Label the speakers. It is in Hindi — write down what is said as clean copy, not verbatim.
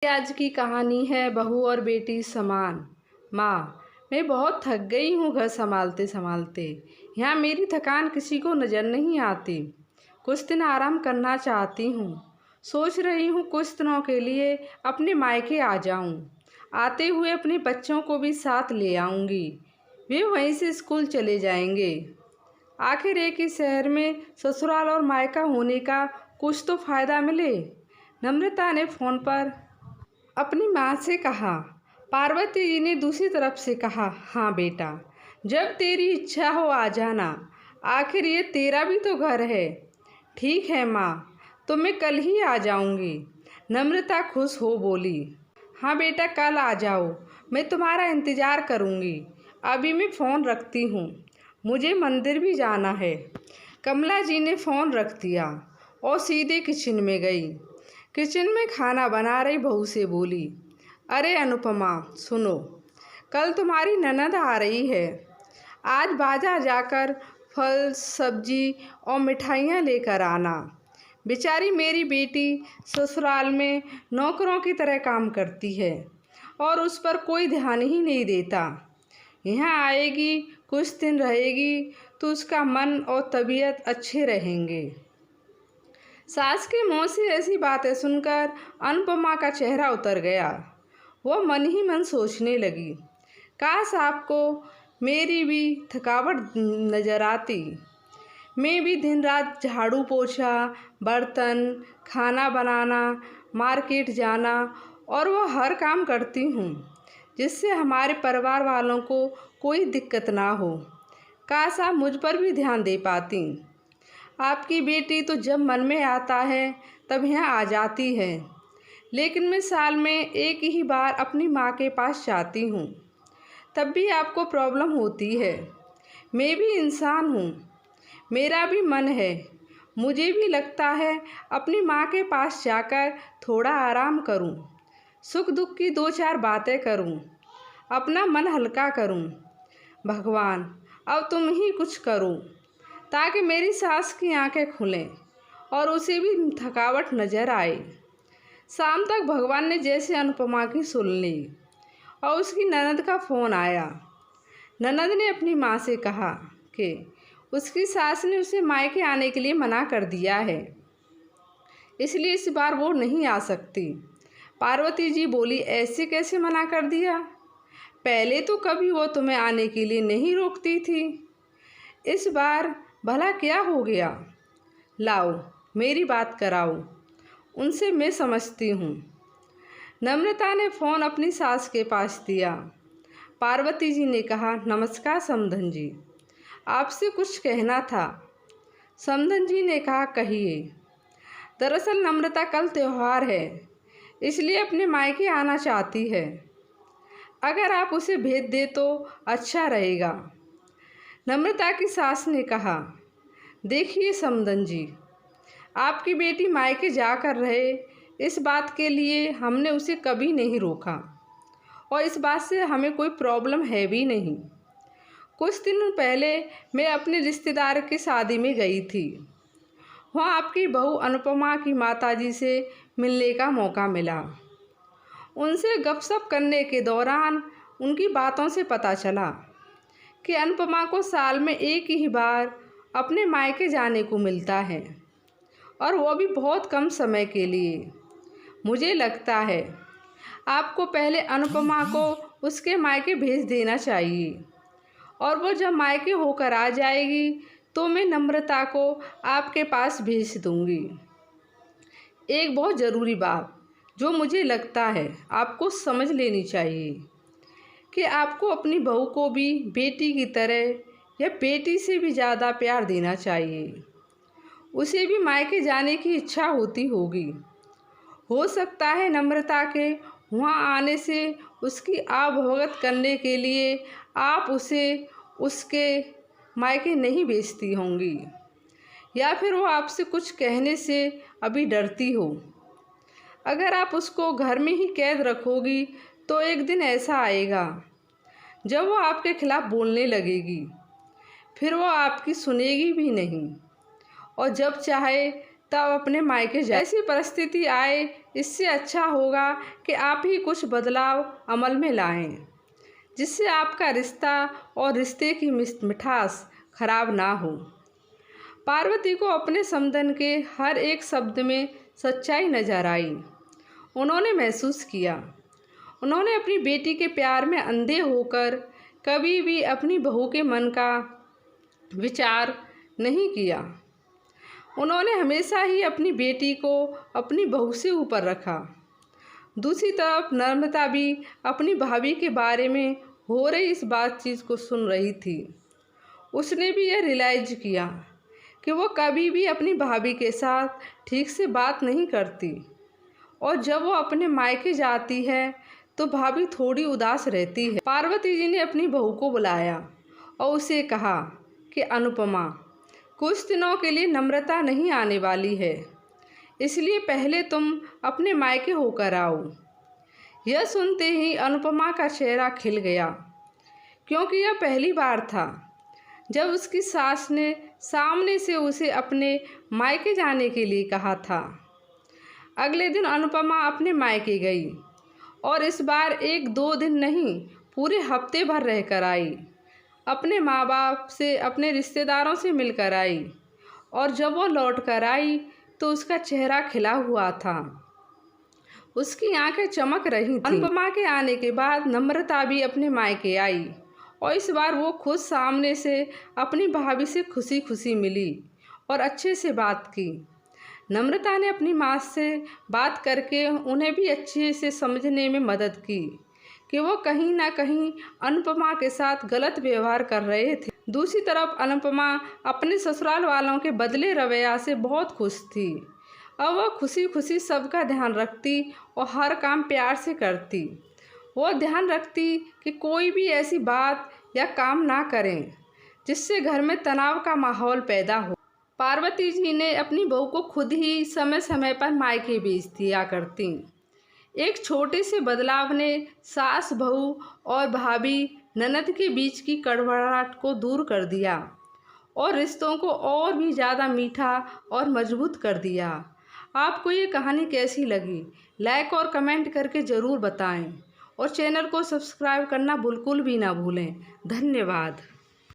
Speaker 1: आज की कहानी है बहू और बेटी समान। माँ, मैं बहुत थक गई हूँ घर संभालते संभालते। यहाँ मेरी थकान किसी को नज़र नहीं आती। कुछ दिन आराम करना चाहती हूँ। सोच रही हूँ कुछ दिनों के लिए अपने मायके आ जाऊँ। आते हुए अपने बच्चों को भी साथ ले आऊँगी। वे वहीं से स्कूल चले जाएंगे। आखिर एक ही शहर में ससुराल और मायका होने का कुछ तो फ़ायदा मिले। नम्रता ने फ़ोन पर अपनी माँ से कहा। पार्वती जी ने दूसरी तरफ से कहा, हाँ बेटा, जब तेरी इच्छा हो आ जाना। आखिर ये तेरा भी तो घर है। ठीक है माँ, तो मैं कल ही आ जाऊँगी। नम्रता खुश हो बोली। हाँ बेटा, कल आ जाओ, मैं तुम्हारा इंतज़ार करूँगी। अभी मैं फ़ोन रखती हूँ, मुझे मंदिर भी जाना है। कमला जी ने फ़ोन रख दिया और सीधे किचन में गई। किचन में खाना बना रही बहू से बोली, अरे अनुपमा, सुनो, कल तुम्हारी ननद आ रही है। आज बाजार जाकर फल सब्जी और मिठाइयाँ लेकर आना। बेचारी मेरी बेटी ससुराल में नौकरों की तरह काम करती है और उस पर कोई ध्यान ही नहीं देता। यहाँ आएगी, कुछ दिन रहेगी तो उसका मन और तबीयत अच्छे रहेंगे। सास के मुँह से ऐसी बातें सुनकर अनुपमा का चेहरा उतर गया। वह मन ही मन सोचने लगी, काश आपको मेरी भी थकावट नज़र आती। मैं भी दिन रात झाड़ू पोछा, बर्तन, खाना बनाना, मार्केट जाना और वह हर काम करती हूँ जिससे हमारे परिवार वालों को कोई दिक्कत ना हो। काश आप मुझ पर भी ध्यान दे पाती। आपकी बेटी तो जब मन में आता है तब यहाँ आ जाती है, लेकिन मैं साल में एक ही बार अपनी माँ के पास जाती हूँ, तब भी आपको प्रॉब्लम होती है। मैं भी इंसान हूँ, मेरा भी मन है। मुझे भी लगता है अपनी माँ के पास जाकर थोड़ा आराम करूँ, सुख दुख की दो चार बातें करूँ, अपना मन हल्का करूँ। भगवान, अब तुम ही कुछ करो ताकि मेरी सास की आंखें खुलें और उसे भी थकावट नज़र आए। शाम तक भगवान ने जैसे अनुपमा की सुन ली और उसकी ननद का फ़ोन आया। ननद ने अपनी माँ से कहा कि उसकी सास ने उसे मायके आने के लिए मना कर दिया है, इसलिए इस बार वो नहीं आ सकती। पार्वती जी बोली, ऐसे कैसे मना कर दिया? पहले तो कभी वो तुम्हें आने के लिए नहीं रोकती थी, इस बार भला क्या हो गया? लाओ, मेरी बात कराओ, उनसे मैं समझती हूँ। नम्रता ने फ़ोन अपनी सास के पास दिया। पार्वती जी ने कहा, नमस्कार समधन जी, आपसे कुछ कहना था। समधन जी ने कहा, कहिए। दरअसल नम्रता कल त्यौहार है, इसलिए अपने मायके आना चाहती है। अगर आप उसे भेज दे तो अच्छा रहेगा। नम्रता की सास ने कहा, देखिए समधन जी, आपकी बेटी मायके जाकर रहे, इस बात के लिए हमने उसे कभी नहीं रोका और इस बात से हमें कोई प्रॉब्लम है भी नहीं। कुछ दिन पहले मैं अपने रिश्तेदार की शादी में गई थी। वहाँ आपकी बहू अनुपमा की माताजी से मिलने का मौका मिला। उनसे गपशप करने के दौरान उनकी बातों से पता चला कि अनुपमा को साल में एक ही बार अपने मायके जाने को मिलता है और वो भी बहुत कम समय के लिए। मुझे लगता है आपको पहले अनुपमा को उसके मायके भेज देना चाहिए और वो जब मायके होकर आ जाएगी तो मैं नम्रता को आपके पास भेज दूँगी। एक बहुत ज़रूरी बात जो मुझे लगता है आपको समझ लेनी चाहिए कि आपको अपनी बहू को भी बेटी की तरह या बेटी से भी ज़्यादा प्यार देना चाहिए। उसे भी मायके जाने की इच्छा होती होगी। हो सकता है नम्रता के वहाँ आने से उसकी आवभगत करने के लिए आप उसे उसके मायके नहीं भेजती होंगी, या फिर वो आपसे कुछ कहने से अभी डरती हो। अगर आप उसको घर में ही कैद रखोगी तो एक दिन ऐसा आएगा जब वो आपके खिलाफ़ बोलने लगेगी, फिर वो आपकी सुनेगी भी नहीं और जब चाहे तब अपने मायके जाए। ऐसी परिस्थिति आए इससे अच्छा होगा कि आप ही कुछ बदलाव अमल में लाएं, जिससे आपका रिश्ता और रिश्ते की मिठास खराब ना हो। पार्वती को अपने समधन के हर एक शब्द में सच्चाई नजर आई। उन्होंने महसूस किया, उन्होंने अपनी बेटी के प्यार में अंधे होकर कभी भी अपनी बहू के मन का विचार नहीं किया। उन्होंने हमेशा ही अपनी बेटी को अपनी बहू से ऊपर रखा। दूसरी तरफ नम्रता भी अपनी भाभी के बारे में हो रही इस बातचीत को सुन रही थी। उसने भी यह रियलाइज किया कि वो कभी भी अपनी भाभी के साथ ठीक से बात नहीं करती, और जब वो अपने मायके जाती है तो भाभी थोड़ी उदास रहती है। पार्वती जी ने अपनी बहू को बुलाया और उसे कहा कि अनुपमा, कुछ दिनों के लिए नम्रता नहीं आने वाली है, इसलिए पहले तुम अपने मायके होकर आओ। यह सुनते ही अनुपमा का चेहरा खिल गया, क्योंकि यह पहली बार था जब उसकी सास ने सामने से उसे अपने मायके जाने के लिए कहा था। अगले दिन अनुपमा अपने मायके गई और इस बार 1-2 दिन नहीं, पूरे हफ्ते भर रहकर आई। अपने माँ बाप से, अपने रिश्तेदारों से मिलकर आई, और जब वो लौट कर आई तो उसका चेहरा खिला हुआ था, उसकी आंखें चमक रही थीं। अनुपमा के आने के बाद नम्रता भी अपने मायके आई, और इस बार वो खुद सामने से अपनी भाभी से खुशी खुशी मिली और अच्छे से बात की। नम्रता ने अपनी माँ से बात करके उन्हें भी अच्छे से समझने में मदद की कि वो कहीं ना कहीं अनुपमा के साथ गलत व्यवहार कर रहे थे। दूसरी तरफ अनुपमा अपने ससुराल वालों के बदले रवैया से बहुत खुश थी। अब वह खुशी खुशी सबका ध्यान रखती और हर काम प्यार से करती। वो ध्यान रखती कि कोई भी ऐसी बात या काम ना करें जिससे घर में तनाव का माहौल पैदा हो। पार्वती जी ने अपनी बहू को खुद ही समय समय पर मायके भेज दिया करती। एक छोटे से बदलाव ने सास, बहू और भाभी ननद के बीच की कड़वाहट को दूर कर दिया और रिश्तों को और भी ज़्यादा मीठा और मजबूत कर दिया। आपको ये कहानी कैसी लगी? लाइक और कमेंट करके ज़रूर बताएं, और चैनल को सब्सक्राइब करना बिल्कुल भी ना भूलें। धन्यवाद।